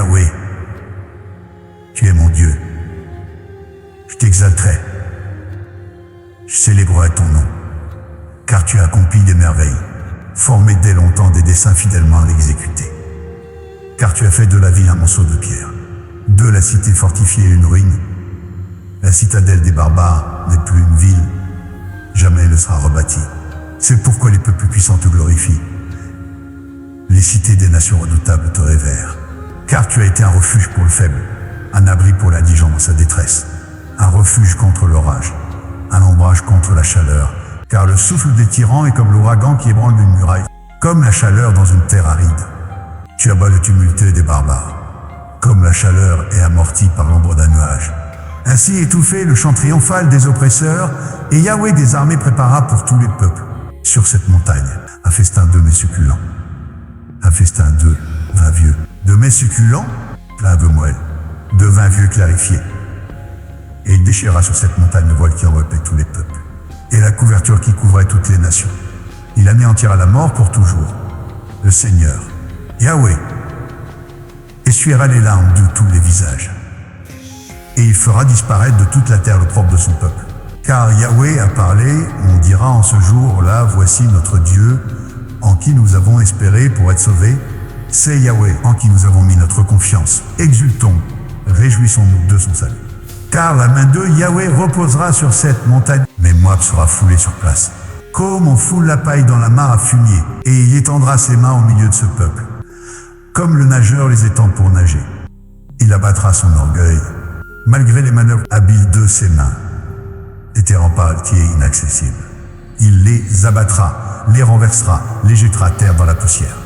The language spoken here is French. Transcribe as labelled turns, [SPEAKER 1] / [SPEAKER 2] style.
[SPEAKER 1] Yahweh, tu es mon Dieu. Je t'exalterai. Je célébrerai ton nom, car tu as accompli des merveilles, formé dès longtemps des desseins fidèlement exécutés. Car tu as fait de la ville un monceau de pierre, de la cité fortifiée une ruine. La citadelle des barbares n'est plus une ville, jamais elle ne sera rebâtie. C'est pourquoi les peuples puissants te glorifient. Les cités des nations redoutables te révèrent. Car tu as été un refuge pour le faible, un abri pour l'indigent dans sa détresse, un refuge contre l'orage, un ombrage contre la chaleur. Car le souffle des tyrans est comme l'ouragan qui ébranle une muraille, comme la chaleur dans une terre aride. Tu abats le tumulte des barbares, comme la chaleur est amortie par l'ombre d'un nuage. Ainsi étouffé le chant triomphal des oppresseurs, et Yahweh des armées prépara pour tous les peuples, sur cette montagne, un festin de mets succulents. Un festin de vin vieux, de mets succulents, plein de moelle, de vin vieux clarifié. Et il déchira sur cette montagne le voile qui enveloppait tous les peuples, et la couverture qui couvrait toutes les nations. Il anéantira la mort pour toujours. Le Seigneur, Yahweh, essuiera les larmes de tous les visages. Et il fera disparaître de toute la terre l'opprobre de son peuple. Car Yahweh a parlé, on dira en ce jour-là, voici notre Dieu, en qui nous avons espéré pour être sauvés. C'est Yahweh en qui nous avons mis notre confiance. Exultons, réjouissons-nous de son salut. Car la main de Yahweh reposera sur cette montagne, mais Moab sera foulé sur place. Comme on foule la paille dans la mare à fumier, et il étendra ses mains au milieu de ce peuple, comme le nageur les étend pour nager. Il abattra son orgueil, malgré les manœuvres habiles de ses mains, et des remparts qui est inaccessible. Il les abattra, les renversera, les jettera à terre dans la poussière.